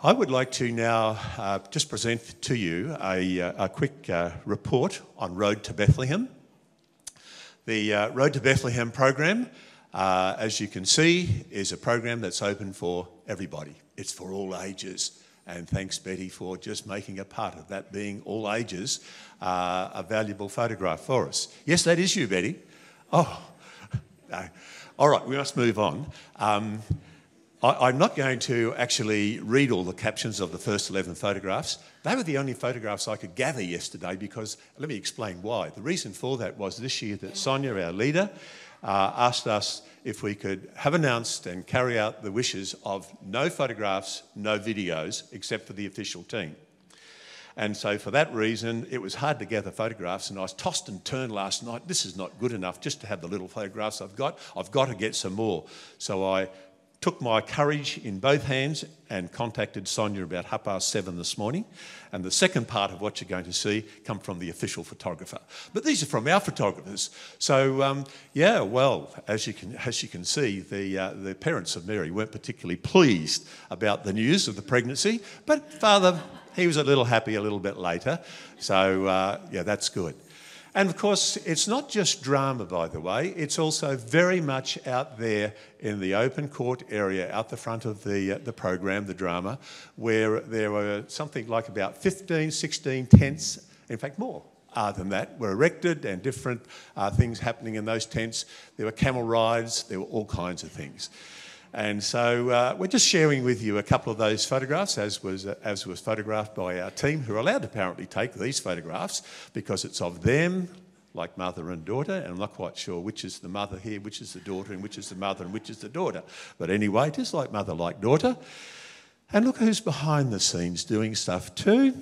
I would like to now just present to you a quick report on Road to Bethlehem. The Road to Bethlehem program, as you can see, is a program that's open for everybody. It's for all ages. And thanks, Betty, for just making a part of that being all ages, a valuable photograph for us. Yes, that is you, Betty. Oh, no. All right, we must move on. I'm not going to actually read all the captions of the first 11 photographs. They were the only photographs I could gather yesterday because, let me explain why. The reason for that was this year that Sonia, our leader, asked us if we could have announced and carry out the wishes of no photographs, no videos, except for the official team. And so for that reason, it was hard to gather photographs, and I was tossed and turned last night. This is not good enough just to have the little photographs I've got. I've got to get some more. So I took my courage in both hands and contacted Sonia about 7:30 this morning. And the second part of what you're going to see come from the official photographer. But these are from our photographers. So, yeah, well, as you can see, the parents of Mary weren't particularly pleased about the news of the pregnancy. But Father, he was a little happy a little bit later. So, yeah, that's good. And of course, it's not just drama, by the way. It's also very much out there in the open court area out the front of the program, the drama, where there were something like about 15, 16 tents, in fact more than that, were erected and different things happening in those tents. There were camel rides, there were all kinds of things. And so we're just sharing with you a couple of those photographs, as was photographed by our team, who are allowed to apparently take these photographs because it's of them, like mother and daughter, and I'm not quite sure which is the mother here, which is the daughter, and which is the mother, and which is the daughter. But anyway, just like mother, like daughter. And look who's behind the scenes doing stuff too.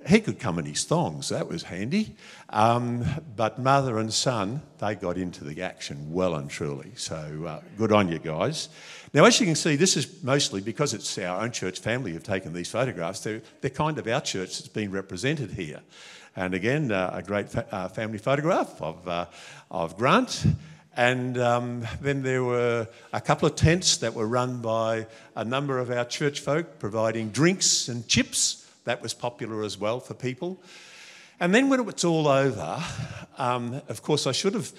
He could come in his thongs, that was handy. But mother and son, they got into the action well and truly. So good on you guys. Now, as you can see, this is mostly because it's our own church family who've taken these photographs. They're kind of our church that's been represented here. And again, a great family photograph of Grant. And then there were a couple of tents that were run by a number of our church folk providing drinks and chips. That was popular as well for people. And then when it's all over, of course I should have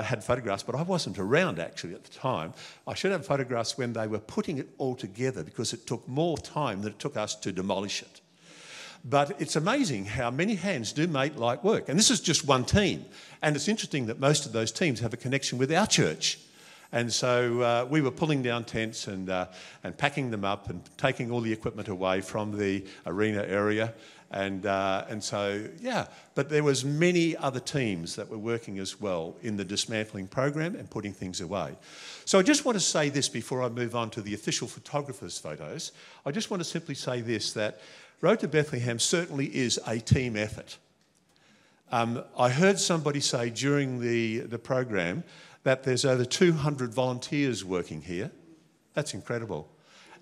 had photographs, but I wasn't around actually at the time. I should have photographs when they were putting it all together because it took more time than it took us to demolish it. But it's amazing how many hands do make light work. And this is just one team. And it's interesting that most of those teams have a connection with our church. And so we were pulling down tents and packing them up and taking all the equipment away from the arena area. And so, yeah, but there was many other teams that were working as well in the dismantling program and putting things away. So I just want to say this before I move on to the official photographer's photos. I just want to simply say this, that Road to Bethlehem certainly is a team effort. I heard somebody say during the program that there's over 200 volunteers working here. That's incredible.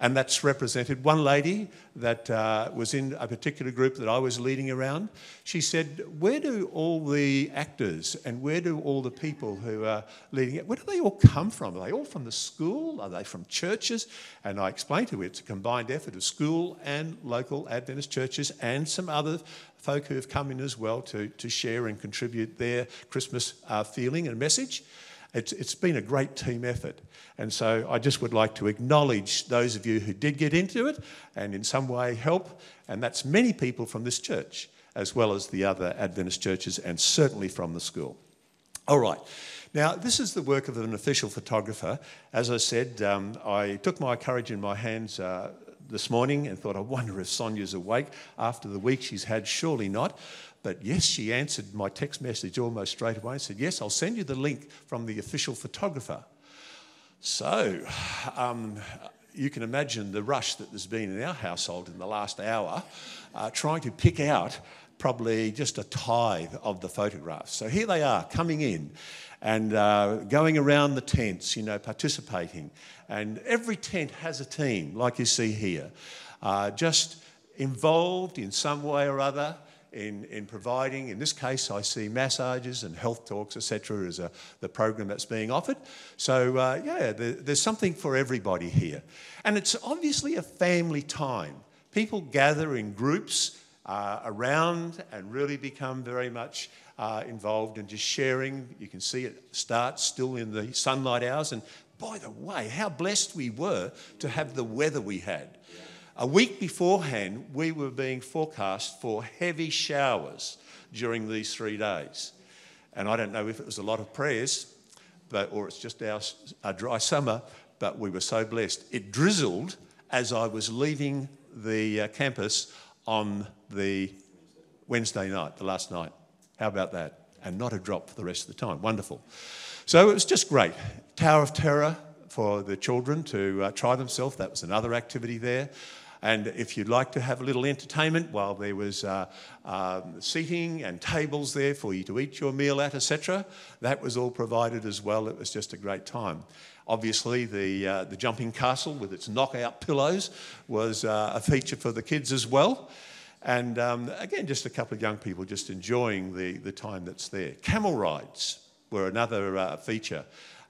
And that's represented. One lady that was in a particular group that I was leading around, she said, where do all the actors and where do all the people who are leading it, where do they all come from? Are they all from the school? Are they from churches? And I explained to her it's a combined effort of school and local Adventist churches and some other folk who have come in as well to share and contribute their Christmas feeling and message. It's been a great team effort. And so I just would like to acknowledge those of you who did get into it and in some way help. And that's many people from this church, as well as the other Adventist churches and certainly from the school. All right. Now, this is the work of an official photographer. As I said, I took my courage in my hands this morning and thought, I wonder if Sonia's awake after the week she's had. Surely not. But yes, she answered my text message almost straight away and said, yes, I'll send you the link from the official photographer. So you can imagine the rush that there's been in our household in the last hour, trying to pick out probably just a tithe of the photographs. So here they are coming in and going around the tents, you know, participating. And every tent has a team, like you see here, just involved in some way or other in providing, in this case, I see massages and health talks, etc., as the program that's being offered. So, yeah, there's something for everybody here. And it's obviously a family time. People gather in groups around and really become very much involved in just sharing. You can see it starts still in the sunlight hours. And by the way, how blessed we were to have the weather we had. A week beforehand, we were being forecast for heavy showers during these 3 days. And I don't know if it was a lot of prayers, or it's just our dry summer, but we were so blessed. It drizzled as I was leaving the campus on the Wednesday night, the last night. How about that? And not a drop for the rest of the time. Wonderful. So it was just great. Tower of Terror for the children to try themselves. That was another activity there. And if you'd like to have a little entertainment, while there was seating and tables there for you to eat your meal at, etc., that was all provided as well. It was just a great time. Obviously, the jumping castle with its knockout pillows was a feature for the kids as well. And again, just a couple of young people just enjoying the time that's there. Camel rides were another feature.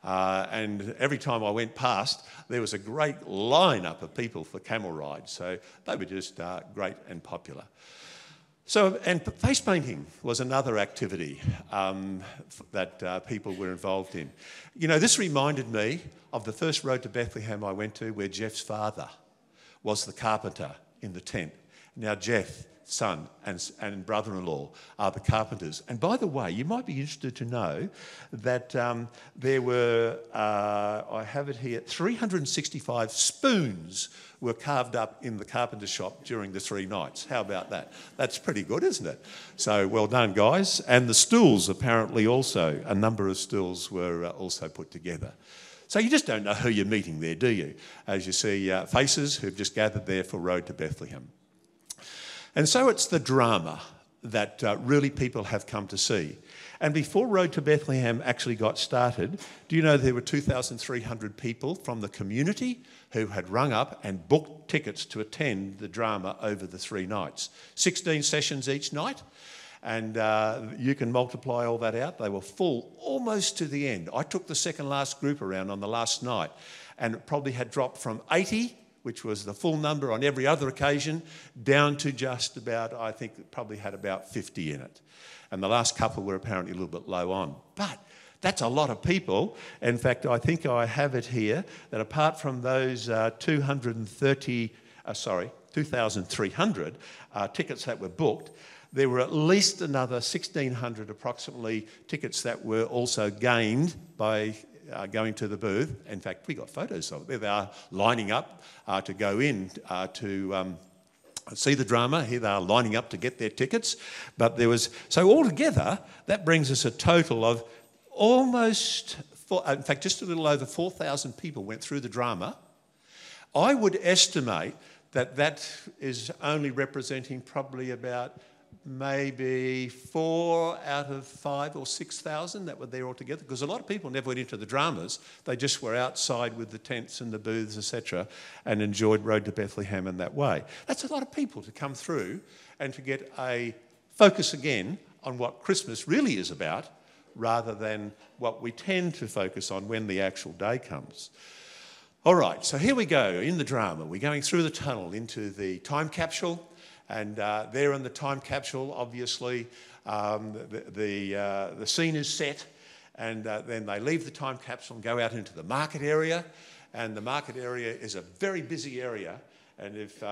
And every time I went past, there was a great lineup of people for camel rides. So they were just great and popular. So, and face painting was another activity that people were involved in. You know, this reminded me of the first Road to Bethlehem I went to, where Jeff's father was the carpenter in the tent. Now Jeff, son and brother-in-law are the carpenters. And by the way, you might be interested to know that there were, I have it here, 365 spoons were carved up in the carpenter shop during the 3 nights. How about that? That's pretty good, isn't it? So well done, guys. And the stools, apparently also, a number of stools were also put together. So you just don't know who you're meeting there, do you? As you see faces who've just gathered there for Road to Bethlehem. And so it's the drama that really people have come to see. And before Road to Bethlehem actually got started, do you know there were 2,300 people from the community who had rung up and booked tickets to attend the drama over the 3 nights. 16 sessions each night, and you can multiply all that out. They were full almost to the end. I took the second last group around on the last night, and it probably had dropped from 80, which was the full number on every other occasion, down to just about, I think it probably had about 50 in it. And the last couple were apparently a little bit low on. But that's a lot of people. In fact, I think I have it here that apart from those 2,300 tickets that were booked, there were at least another 1,600 approximately tickets that were also gained by going to the booth. In fact, we got photos of it. They are lining up to go in to see the drama. Here they are lining up to get their tickets. But there was, so altogether, that brings us a total of almost, in fact, just a little over 4,000 people went through the drama. I would estimate that that is only representing probably about maybe 4 out of 5 or 6,000 that were there altogether, because a lot of people never went into the dramas. They just were outside with the tents and the booths, etc., and enjoyed Road to Bethlehem in that way. That's a lot of people to come through and to get a focus again on what Christmas really is about, rather than what we tend to focus on when the actual day comes. All right, so here we go in the drama. We're going through the tunnel into the time capsule. And there in the time capsule, obviously, the scene is set, and then they leave the time capsule and go out into the market area. And the market area is a very busy area. And if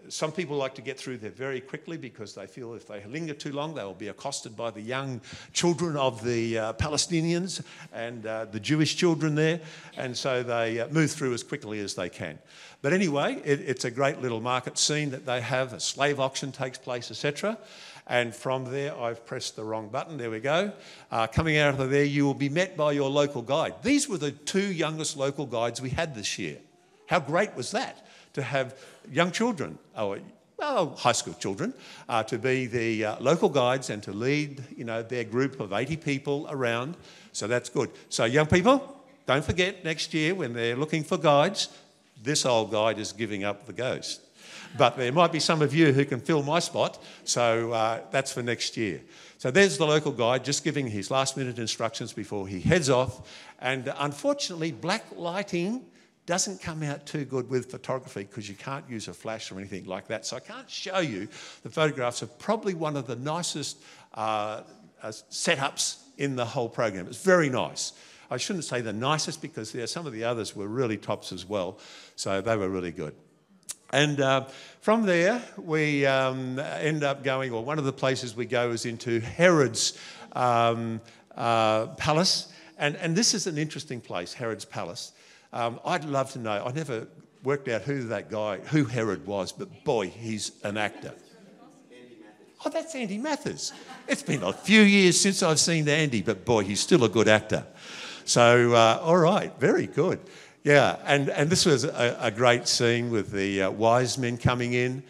some people like to get through there very quickly because they feel if they linger too long, they will be accosted by the young children of the Palestinians and the Jewish children there. And so they move through as quickly as they can. But anyway, it's a great little market scene that they have. A slave auction takes place, etc. And from there, I've pressed the wrong button. There we go. Coming out of there, you will be met by your local guide. These were the 2 youngest local guides we had this year. How great was that? To have young children, high school children, to be the local guides and to lead, their group of 80 people around. So that's good. So young people, don't forget next year when they're looking for guides, this old guide is giving up the ghost. But there might be some of you who can fill my spot, so that's for next year. So there's the local guide just giving his last minute instructions before he heads off. And unfortunately, black lighting doesn't come out too good with photography because you can't use a flash or anything like that. So I can't show you the photographs of probably one of the nicest setups in the whole program. It's very nice. I shouldn't say the nicest because some of the others were really tops as well. So they were really good. And from there, we end up going, or one of the places we go is into Herod's palace. And this is an interesting place, Herod's palace. I'd love to know. I never worked out who Herod was, but boy, he's an actor. Oh, that's Andy Mathers. It's been a few years since I've seen Andy, but boy, he's still a good actor. So, all right, very good. Yeah, and this was a great scene with the wise men coming in.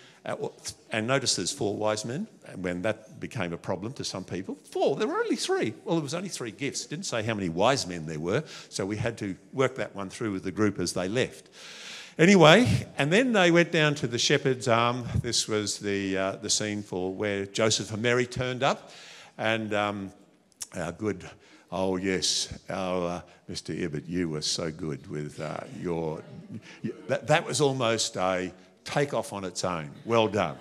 And notice there's 4 wise men, and when that became a problem to some people. 4, there were only 3. Well, there was only 3 gifts. It didn't say how many wise men there were, so we had to work that one through with the group as they left. Anyway, and then they went down to the shepherd's arm. This was the scene for where Joseph and Mary turned up, and our good, oh yes, our Mr. Ibbott, you were so good with that was almost a take-off on its own. Well done.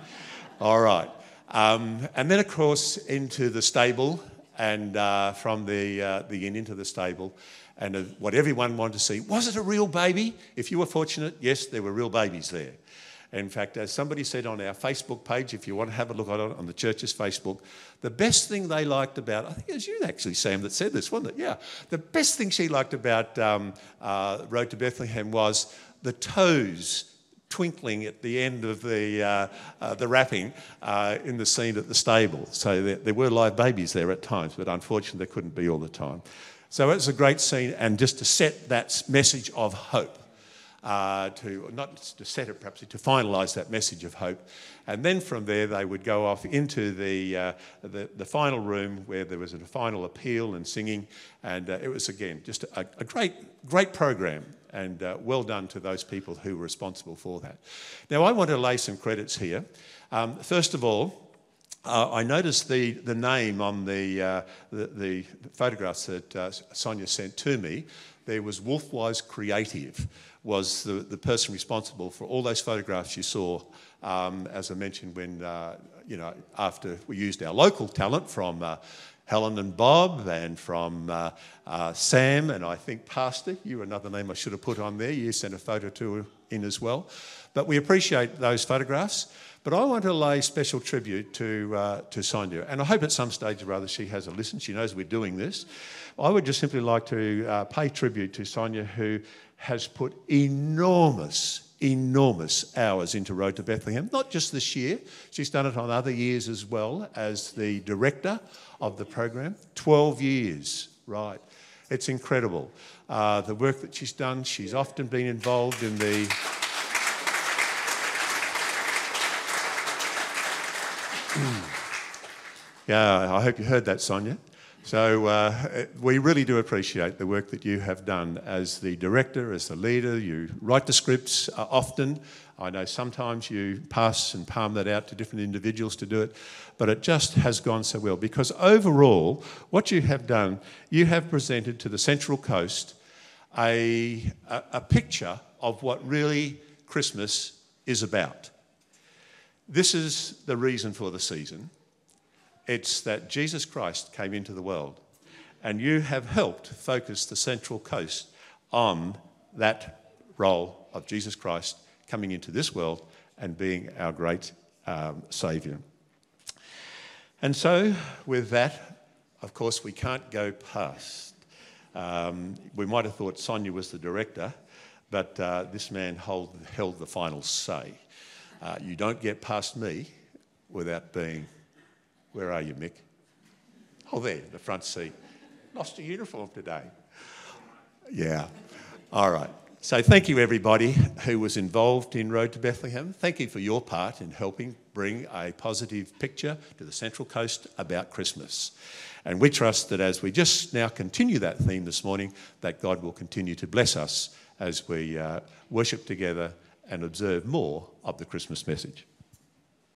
All right. And then, of course, into the stable, and from the inn into the stable, and what everyone wanted to see. Was it a real baby? If you were fortunate, yes, there were real babies there. In fact, as somebody said on our Facebook page, if you want to have a look at it on the church's Facebook, the best thing they liked about, I think it was you actually, Sam, that said this, wasn't it? Yeah. The best thing she liked about Road to Bethlehem was the toes twinkling at the end of the wrapping in the scene at the stable. So there were live babies there at times, but unfortunately they couldn't be all the time. So it was a great scene, and just to set that message of hope, not to set it perhaps, to finalise that message of hope. And then from there they would go off into the final room where there was a final appeal and singing, and it was again just a great program, and well done to those people who were responsible for that. Now I want to lay some credits here. First of all, I noticed the name on the photographs that Sonia sent to me. There was Wolfwise Creative, was the person responsible for all those photographs you saw, as I mentioned, when, after we used our local talent from Helen and Bob, and from Sam, and I think Pastor, you were another name I should have put on there. You sent a photo in as well. But we appreciate those photographs. But I want to lay special tribute to Sonia, and I hope at some stage or other she has a listen. She knows we're doing this. I would just simply like to pay tribute to Sonia, who has put enormous hours into Road to Bethlehem, not just this year. She's done it on other years as well as the director of the program. 12 years, right. It's incredible. The work that she's done, she's often been involved in the... Yeah, I hope you heard that, Sonia. So we really do appreciate the work that you have done as the director, as the leader. You write the scripts often. I know sometimes you pass and palm that out to different individuals to do it, but it just has gone so well, because overall, what you have done, you have presented to the Central Coast a picture of what really Christmas is about. This is the reason for the season. It's that Jesus Christ came into the world, and you have helped focus the Central Coast on that role of Jesus Christ coming into this world and being our great saviour. And so with that, of course, we can't go past. We might have thought Sonia was the director, but this man held the final say. You don't get past me without being... Where are you, Mick? Oh, there, the front seat. Lost a uniform today. Yeah. All right. So thank you, everybody who was involved in Road to Bethlehem. Thank you for your part in helping bring a positive picture to the Central Coast about Christmas. And we trust that as we just now continue that theme this morning, that God will continue to bless us as we worship together and observe more of the Christmas message.